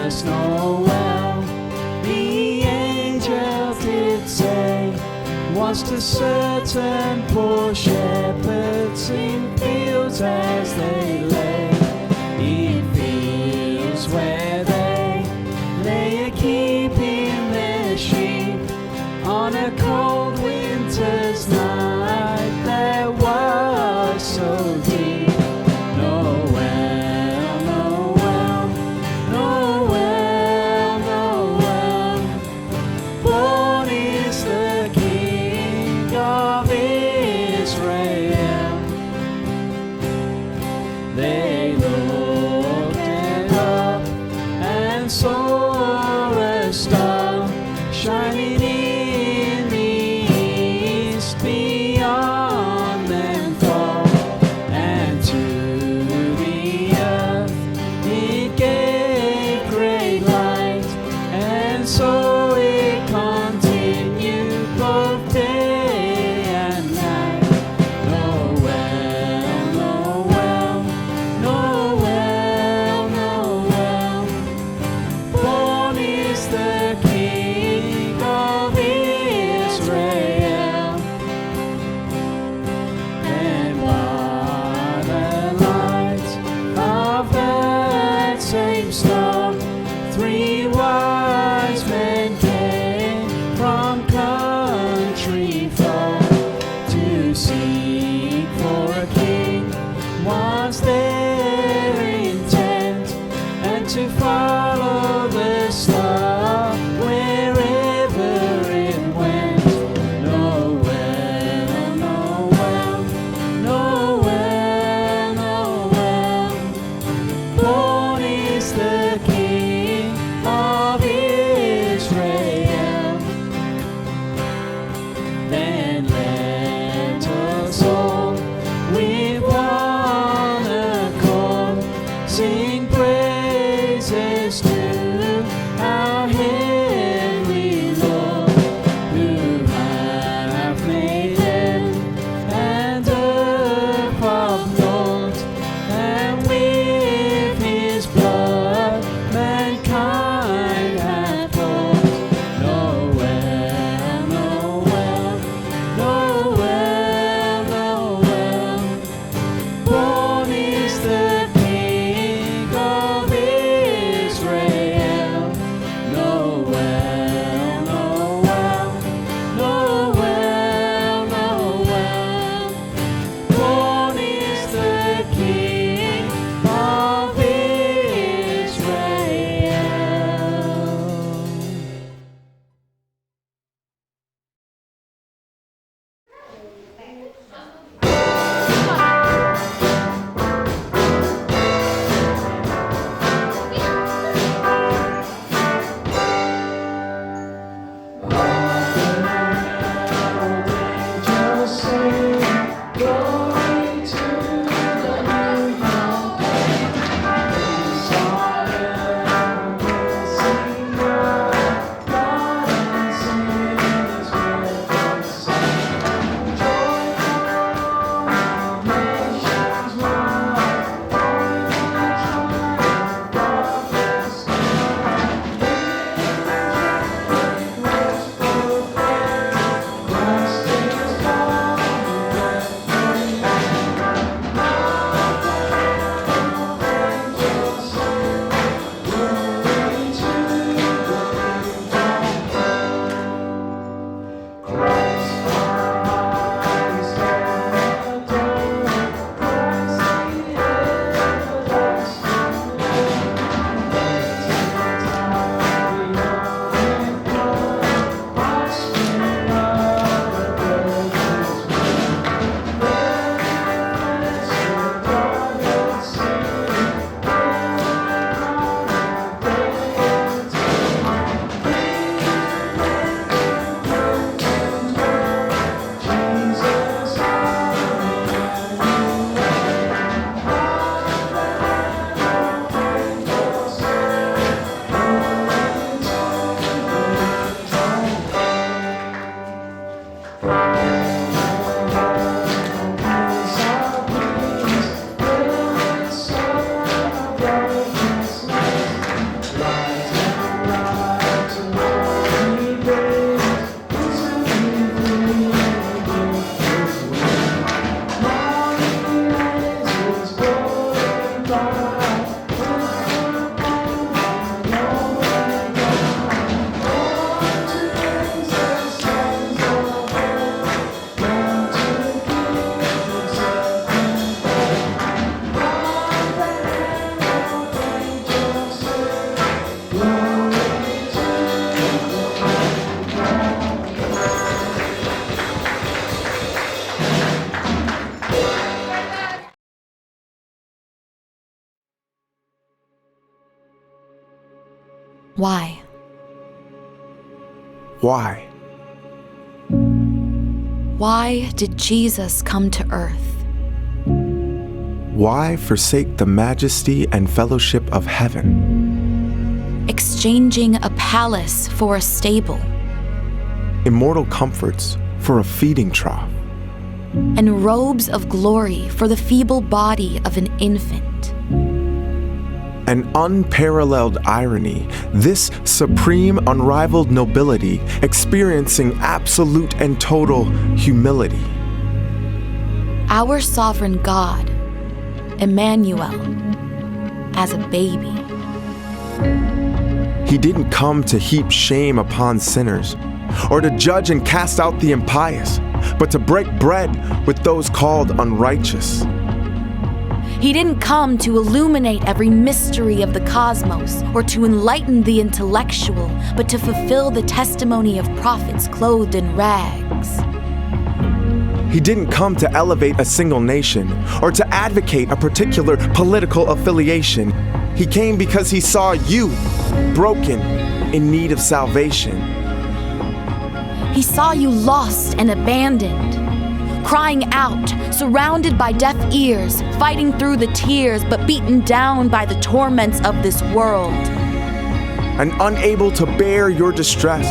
Christmas Noel, the angel did say, was to certain poor shepherds in fields as they lay, in fields where they lay keeping their sheep on a cold winter's night that was so deep. Noel, Noel, Noel, Noel, born is the King of Israel. They looked up and saw a star shining in the east beyond them far, and to the earth it gave great light, and so it continued both day and night. Noel, Noel, Noel, Noel, born is the King of Israel. And by the light of that same star, 3 wise men came from country far to seek for a king. Was their intent, and to follow the star wherever it went. Noel, Noel, Noel, Noel, born is the King of Israel. Then let us all with one accord sing praises to our heavenly Lord, who hath made heaven and earth of gold, and with his blood mankind hath bought. Noel, Noel, Noel, Noel, born is the King of Israel. Why? Why? Why did Jesus come to earth? Why forsake the majesty and fellowship of heaven? Exchanging a palace for a stable, Immortal comforts for a feeding trough. and robes of glory for the feeble body of an infant. An unparalleled irony, this supreme, unrivaled nobility experiencing absolute and total humility. Our sovereign God, Emmanuel, as a baby. He didn't come to heap shame upon sinners, or to judge and cast out the impious, but to break bread with those called unrighteous. He didn't come to illuminate every mystery of the cosmos or to enlighten the intellectual, but to fulfill the testimony of prophets clothed in rags. He didn't come to elevate a single nation or to advocate a particular political affiliation. He came because he saw you, broken, in need of salvation. He saw you lost and abandoned, crying out, surrounded by deaf ears, fighting through the tears, but beaten down by the torments of this world. And unable to bear your distress,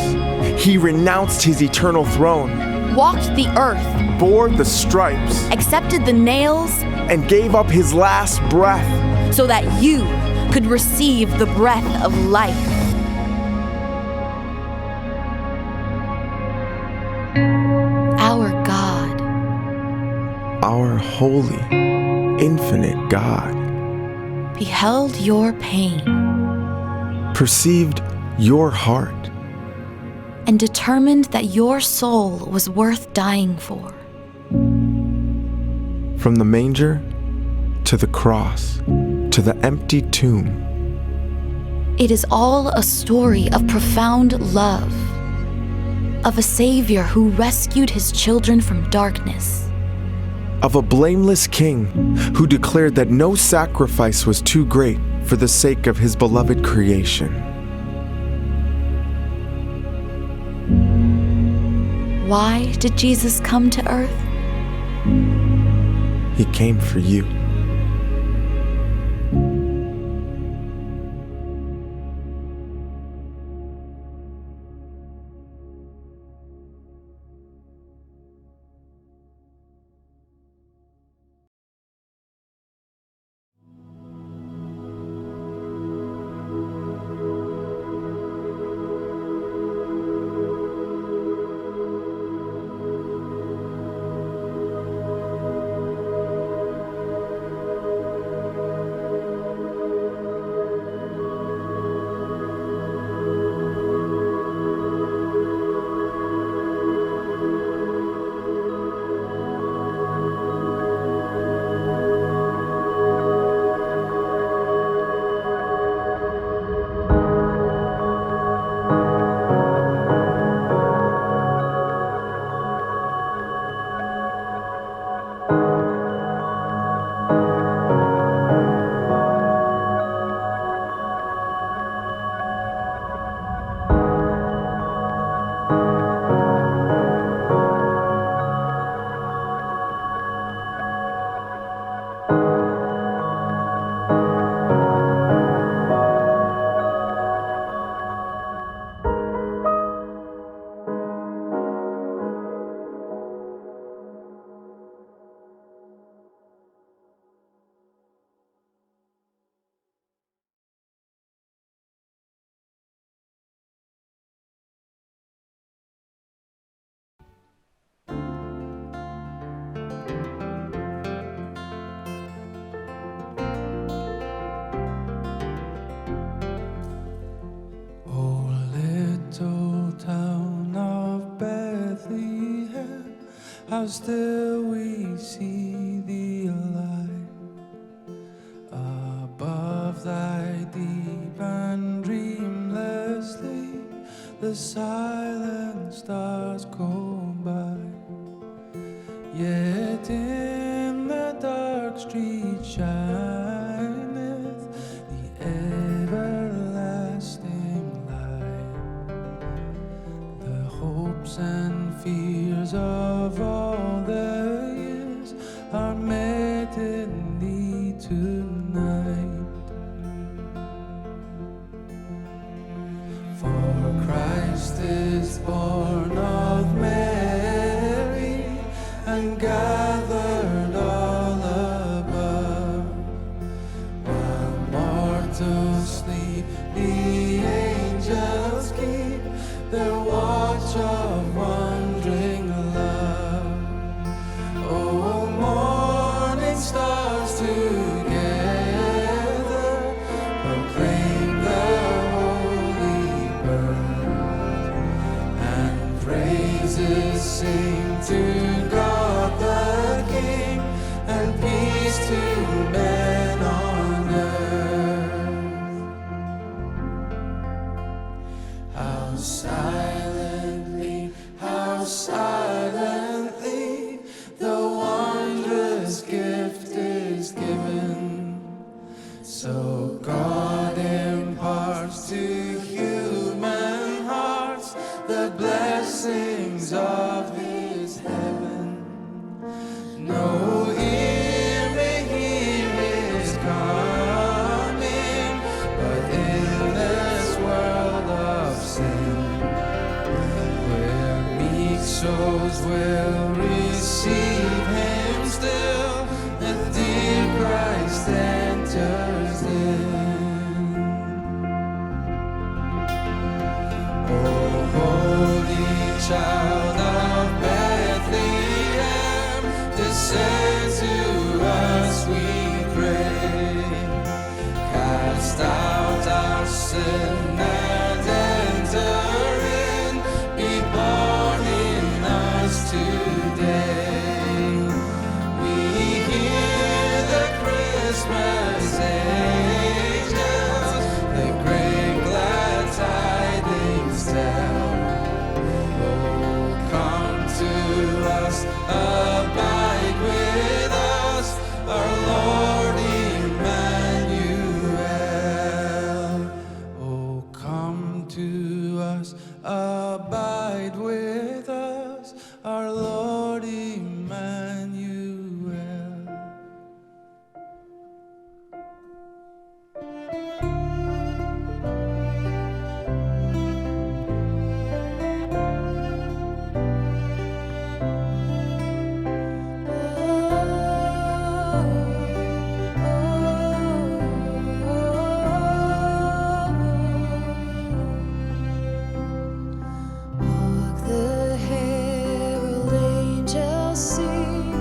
he renounced his eternal throne, Walked the earth, bore the stripes, accepted the nails, and gave up his last breath. so that you could receive the breath of life. Our God, Our holy, infinite God beheld your pain perceived your heart, and determined that your soul was worth dying for. from the manger to the cross to the empty tomb. It is all a story of profound love, of a Savior who rescued his children from darkness, Of a blameless king who declared that no sacrifice was too great for the sake of his beloved creation. Why did Jesus come to earth? He came for you. How still we see thee alive above thy deep and dreamlessly the silent stars go by, yet in the dark street shineth the everlasting wonders of all the years are met in thee tonight. For Christ is born of Mary and gathered all above. While mortals sleep, the angels keep their watch of wondering love. Oh, morning stars together proclaim the holy birth, and praises sing to God the King, and peace to men on earth. How silently the wondrous gift is given. So God imparts to human hearts the blessings of his heaven. No ear may hear his coming, but in this world of sin, souls will receive him still, the dear Christ enters in. Oh, holy child of Bethlehem, descend to us, we pray. Cast out our sin and enter in, be born in us today. We hear the Christmas angels, the great glad tidings tell. Oh, come to us, abide with us, our Lord Emmanuel. Oh, come to us, abide with us, our Lord Emmanuel. Hark the herald angels sing,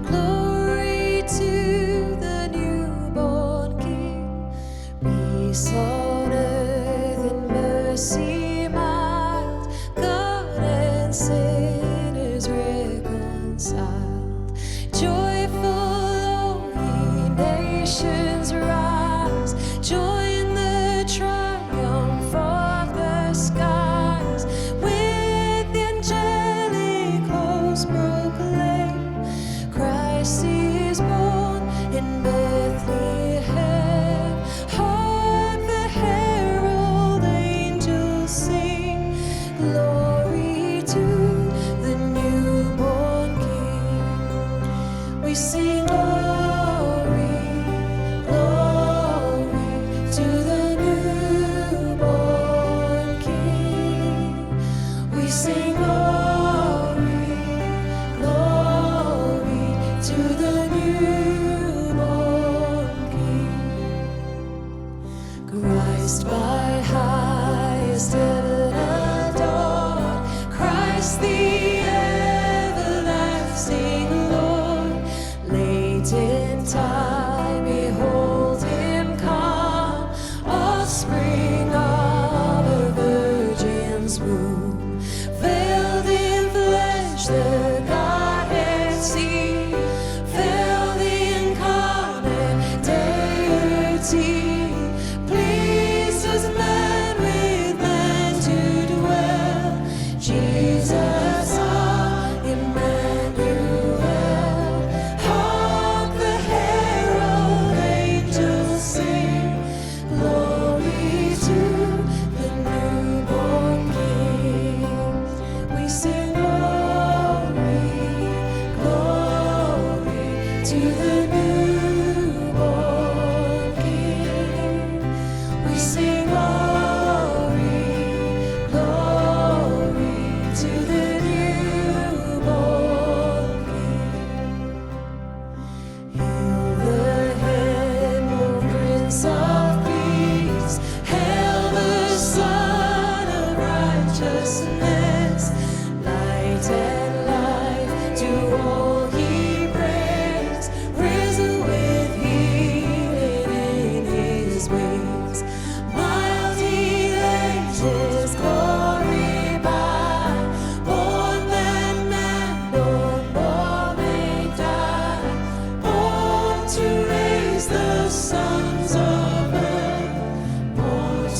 glory to the newborn King. Peace on earth and mercy mild, God and sinners reconciled. Joyful all ye nations rise, join the triumph of the skies. With the angelic host proclaim, Christ is born in Bethlehem. Hark the herald angels sing, glory to the newborn King. We sing glory, glory to the newborn King. We sing glory, glory to the newborn King. Christ by highest heaven adored, Christ the everlasting Lord. Late in time, behold him come, offspring of a virgin's womb. Veiled in flesh, the Godhead see, veiled the incarnate deity, pleased as man with man.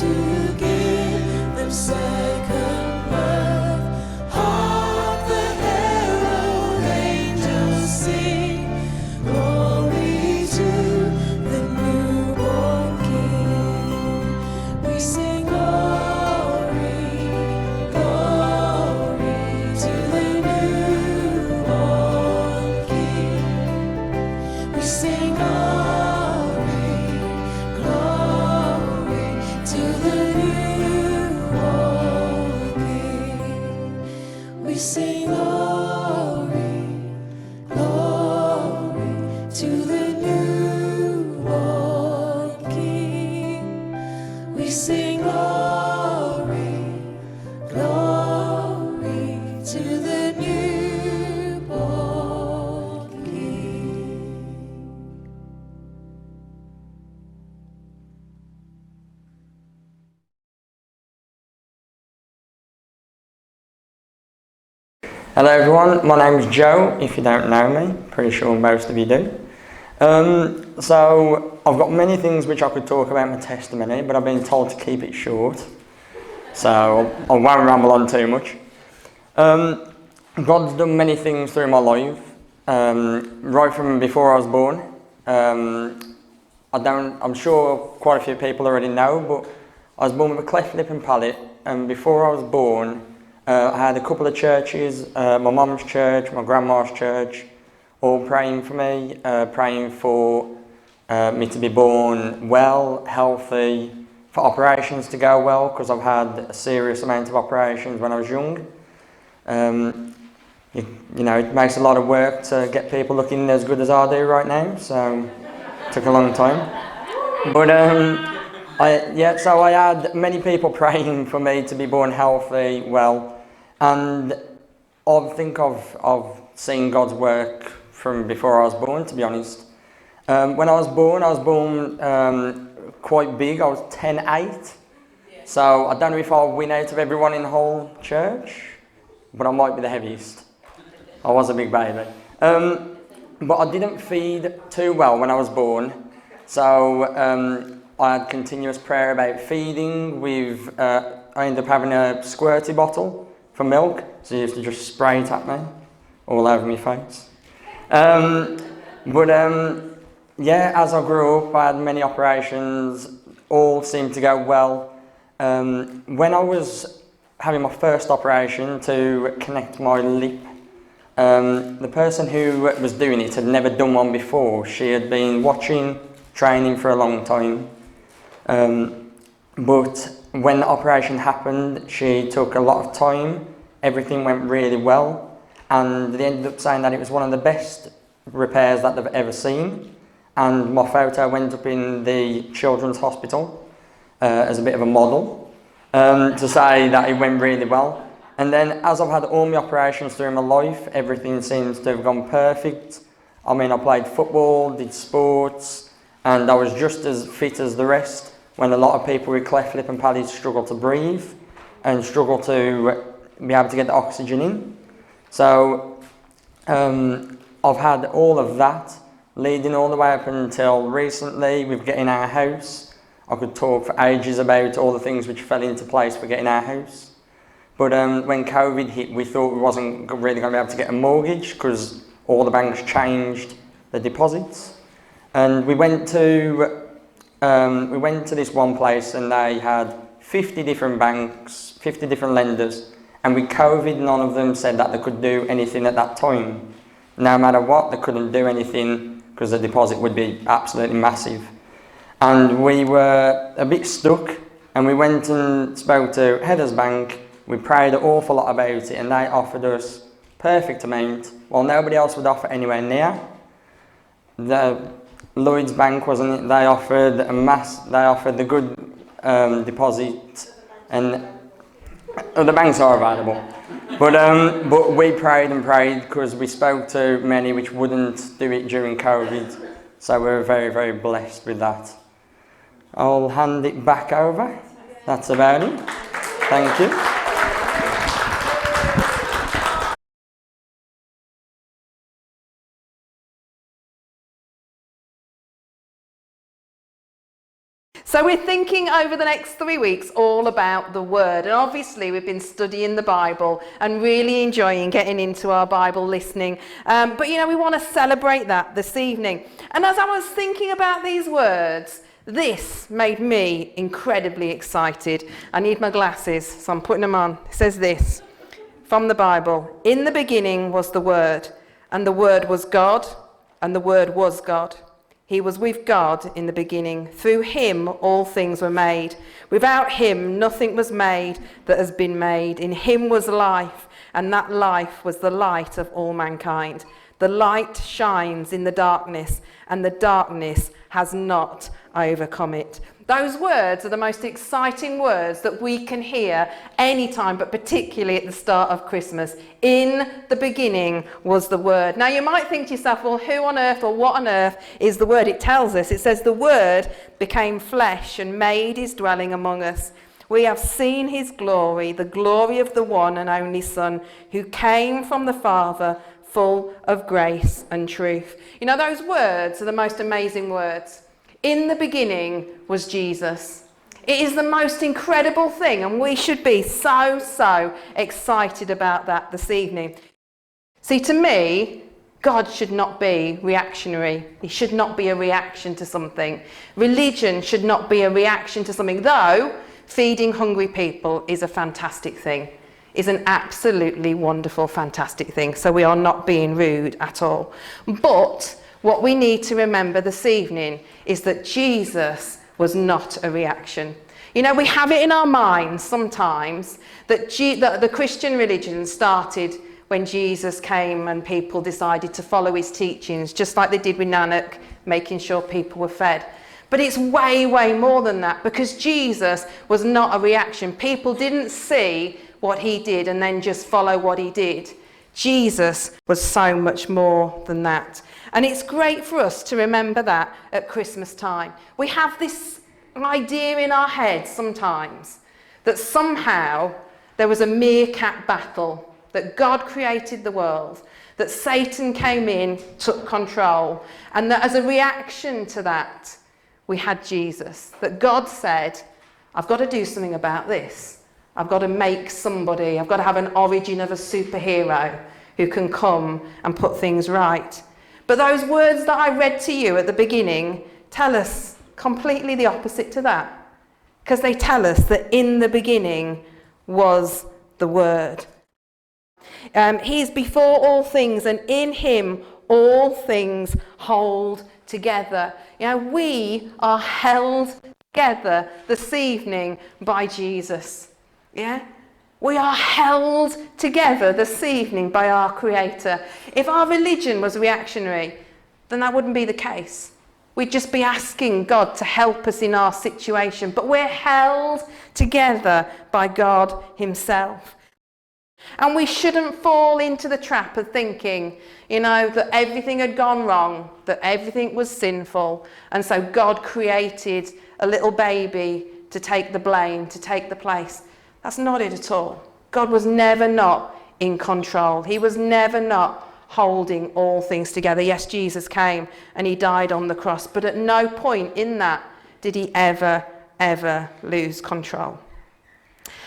to give them second birth. Hark the herald angels sing, glory to the newborn King. We sing glory, glory to the newborn King. We sing glory, glory to the newborn King. We sing glory, glory to the newborn King. We sing glory, glory to the newborn King. Hello everyone, my name is Joe, if you don't know me, pretty sure most of you do. So I've got many things which I could talk about in my testimony, but I've been told to keep it short, so I won't ramble on too much. God's done many things through my life, right from before I was born. I'm sure quite a few people already know, but I was born with a cleft lip and palate, and before I was born, I had a couple of churches, my mum's church, my grandma's church, all praying for me, praying for me to be born well, healthy, for operations to go well, because I've had a serious amount of operations when I was young. You know, it makes a lot of work to get people looking as good as I do right now, so it took a long time. But so I had many people praying for me to be born healthy, well, and I think of seeing God's work from before I was born, to be honest. When I was born quite big. I was 10'8", so I don't know if I'll win out of everyone in the whole church, but I might be the heaviest. I was a big baby. But I didn't feed too well when I was born, so I had continuous prayer about feeding with, I ended up having a squirty bottle for milk, so he used to just spray it at me, all over my face. Yeah, as I grew up, I had many operations, all seemed to go well. When I was having my first operation to connect my lip, the person who was doing it had never done one before. She had been training for a long time. But when the operation happened, she took a lot of time. Everything went really well, and they ended up saying that it was one of the best repairs that they've ever seen. And my photo went up in the children's hospital as a bit of a model to say that it went really well. And then as I've had all my operations through my life, everything seems to have gone perfect. I mean, I played football, did sports, and I was just as fit as the rest, when a lot of people with cleft lip and palate struggle to breathe and struggle to be able to get the oxygen in. So I've had all of that, leading all the way up until recently with getting our house. I could talk for ages about all the things which fell into place for getting our house. But when COVID hit, we thought we wasn't really going to be able to get a mortgage because all the banks changed the deposits. And we went to this one place, and they had 50 different banks, 50 different lenders, and with COVID, none of them said that they could do anything at that time. No matter what, they couldn't do anything because the deposit would be absolutely massive. And we were a bit stuck, and we went and spoke to Heather's Bank. We prayed an awful lot about it, and they offered us perfect amount. Well, nobody else would offer anywhere near. The Lloyd's Bank, wasn't it? They offered the good deposit, and the banks are available. But we prayed and prayed because we spoke to many which wouldn't do it during COVID. So we were very, very blessed with that. I'll hand it back over. That's about it. Thank you. So we're thinking over the next 3 weeks all about the Word. And obviously we've been studying the Bible and really enjoying getting into our Bible listening. But we want to celebrate that this evening. And as I was thinking about these words, this made me incredibly excited. I need my glasses, so I'm putting them on. It says this from the Bible: "In the beginning was the Word, and the Word was God, and the Word was God. He was with God in the beginning. Through him all things were made. Without him nothing was made that has been made. In him was life, and that life was the light of all mankind. The light shines in the darkness, and the darkness has not overcome it." Those words are the most exciting words that we can hear anytime, but particularly at the start of Christmas. In the beginning was the Word. Now you might think to yourself, well, who on earth or what on earth is the Word? It tells us, it says, "The Word became flesh and made his dwelling among us. We have seen his glory, the glory of the one and only Son, who came from the Father, full of grace and truth." Those words are the most amazing words. In the beginning was Jesus. It is the most incredible thing, and we should be so excited about that this evening. See, to me, God should not be reactionary. He should not be a reaction to something. Religion should not be a reaction to something, though feeding hungry people is a fantastic thing. Is an absolutely wonderful, fantastic thing. So we are not being rude at all. But what we need to remember this evening is that Jesus was not a reaction. We have it in our minds sometimes that the Christian religion started when Jesus came and people decided to follow his teachings, just like they did with Nanak, making sure people were fed. But it's way more than that, because Jesus was not a reaction. People didn't see what he did and then just follow what he did. Jesus was so much more than that. And it's great for us to remember that at Christmas time. We have this idea in our heads sometimes that somehow there was a meerkat battle, that God created the world, that Satan came in, took control, and that as a reaction to that, we had Jesus. That God said, I've got to do something about this. I've got to make somebody, I've got to have an origin of a superhero who can come and put things right. But those words that I read to you at the beginning tell us completely the opposite to that. Because they tell us that in the beginning was the Word. He is before all things, and in him all things hold together. We are held together this evening by Jesus. Yeah? We are held together this evening by our Creator. If our religion was reactionary, then that wouldn't be the case. We'd just be asking God to help us in our situation. But we're held together by God himself. And we shouldn't fall into the trap of thinking, that everything had gone wrong, that everything was sinful, and so God created a little baby to take the blame, to take the place. That's not it at all. God was never not in control. He was never not holding all things together. Yes, Jesus came and he died on the cross, but at no point in that did he ever lose control.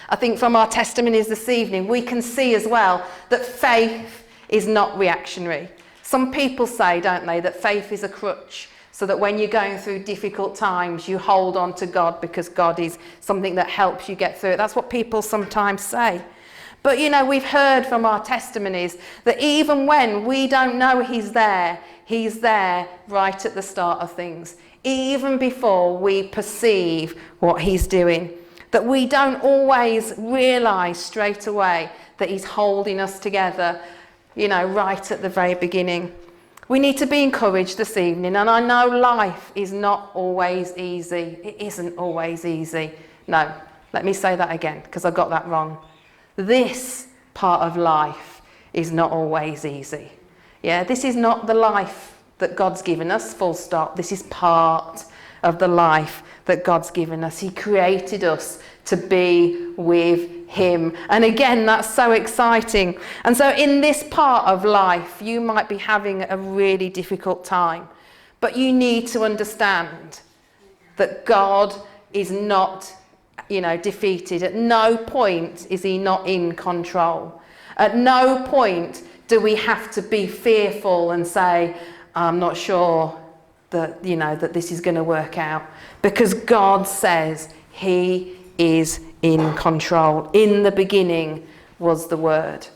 I think from our testimonies this evening, we can see as well that faith is not reactionary. Some people say, don't they, that faith is a crutch, so that when you're going through difficult times, you hold on to God because God is something that helps you get through it. That's what people sometimes say. But we've heard from our testimonies that even when we don't know he's there right at the start of things, even before we perceive what he's doing. That we don't always realise straight away that he's holding us together, right at the very beginning. We need to be encouraged this evening, and I know life is not always easy. It isn't always easy. No, let me say that again, because I got that wrong. This part of life is not always easy. Yeah, this is not the life that God's given us, full stop. This is part of the life that God's given us. He created us to be with him. And again, that's so exciting. And so in this part of life, you might be having a really difficult time. But you need to understand that God is not, defeated. At no point is he not in control. At no point do we have to be fearful and say, I'm not sure that, that this is going to work out. Because God says he is in control. In the beginning was the Word.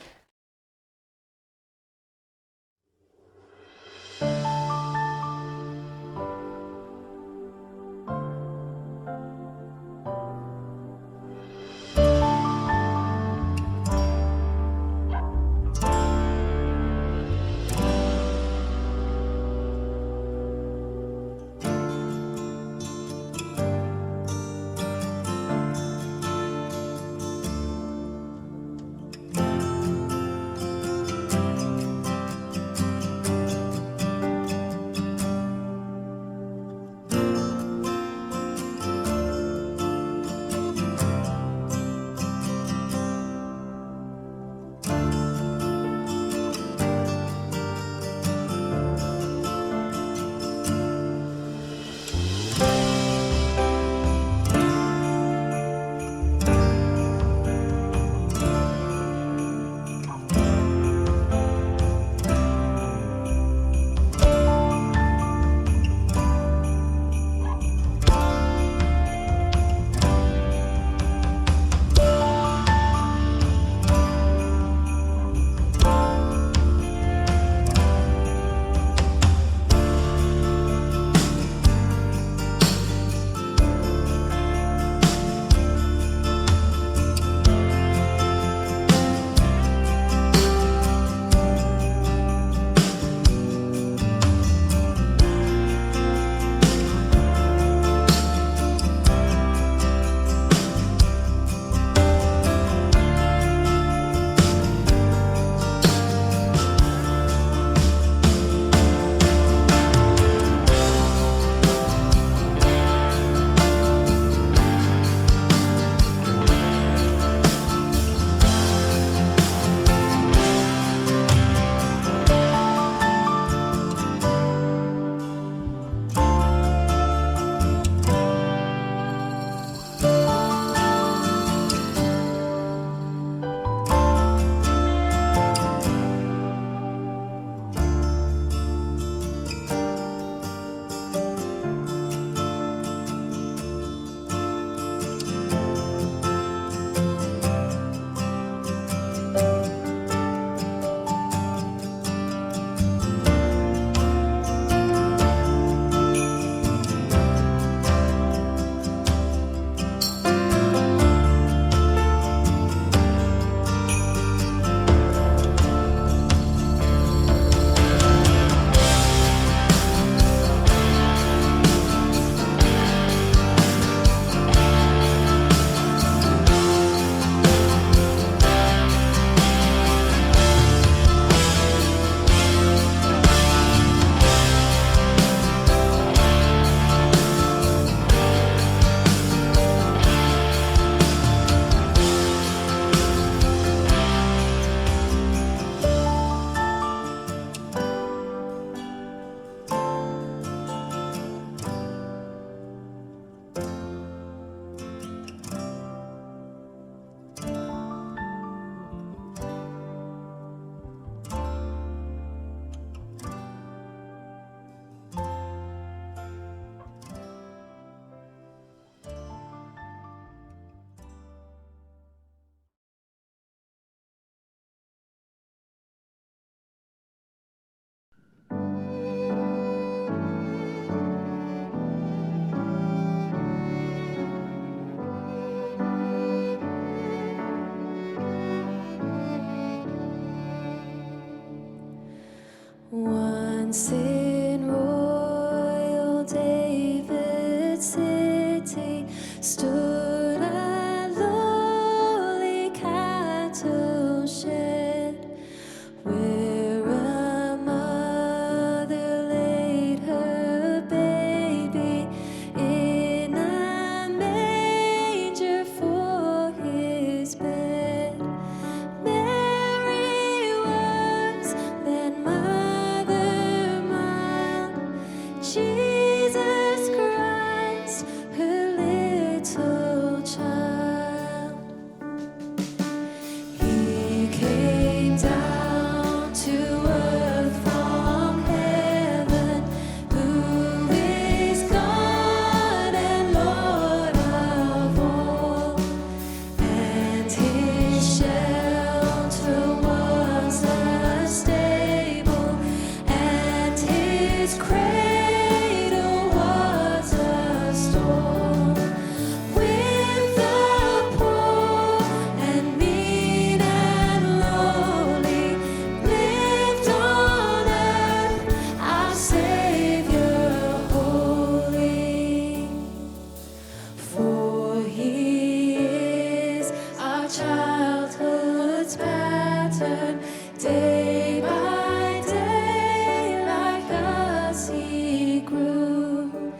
our childhood's pattern, day by day, like us he grew.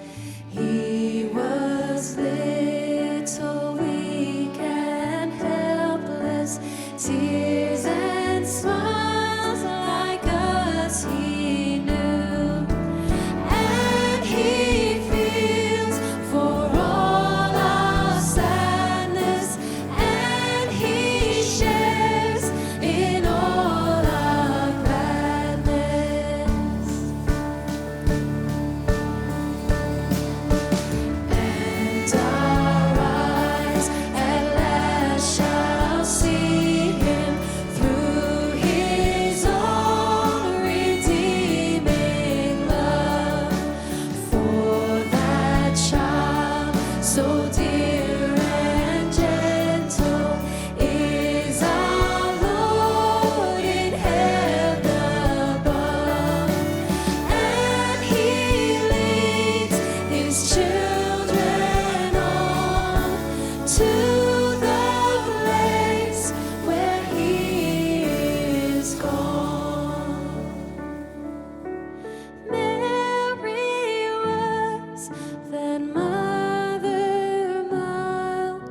He was little, weak and helpless, tears and smiles like us he knew. And he feels for all our sadness, and he shares in all our gladness. And our eyes at last shall see him through his own redeeming love. For that child so dear and gentle is our Lord in heaven above. And he leads his children on to the place where he is gone. Mary was that mother mild,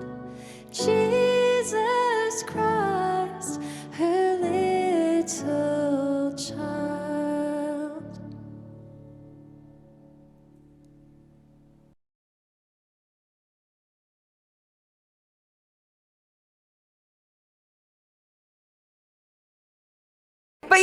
Jesus Christ, her little child. But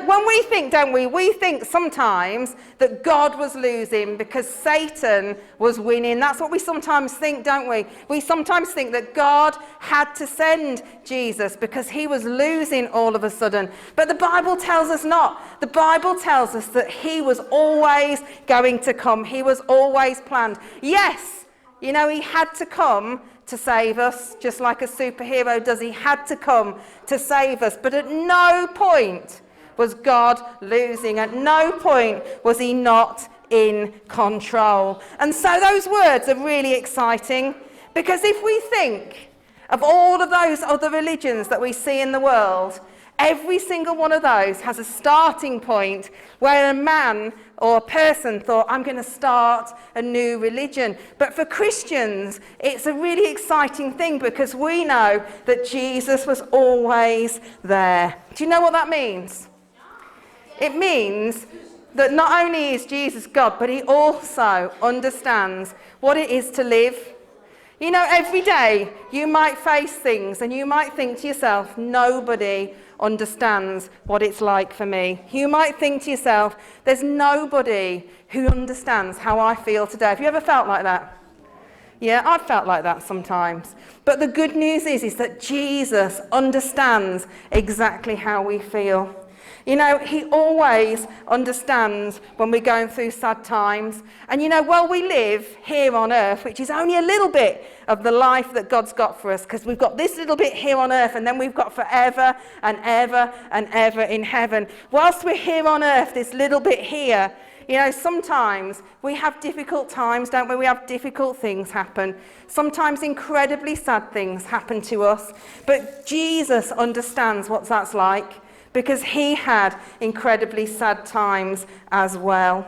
when we think, don't we? We think sometimes that God was losing because Satan was winning. That's what we sometimes think, don't we? We sometimes think that God had to send Jesus because he was losing all of a sudden. But the Bible tells us not. The Bible tells us that he was always going to come. He was always planned. Yes, he had to come to save us, just like a superhero does. He had to come to save us. But at no point was God losing. At no point was he not in control. And so those words are really exciting, because if we think of all of those other religions that we see in the world, every single one of those has a starting point where a man or a person thought, I'm going to start a new religion. But for Christians, it's a really exciting thing, because we know that Jesus was always there. Do you know what that means? It means that not only is Jesus God, but he also understands what it is to live. Every day you might face things and you might think to yourself, nobody understands what it's like for me. You might think to yourself, there's nobody who understands how I feel today. Have you ever felt like that? Yeah, I've felt like that sometimes. But the good news is that Jesus understands exactly how we feel. He always understands when we're going through sad times. And while we live here on earth, which is only a little bit of the life that God's got for us, because we've got this little bit here on earth, and then we've got forever and ever and ever in heaven. Whilst we're here on earth, this little bit here, sometimes we have difficult times, don't we? We have difficult things happen. Sometimes incredibly sad things happen to us. But Jesus understands what that's like, because he had incredibly sad times as well.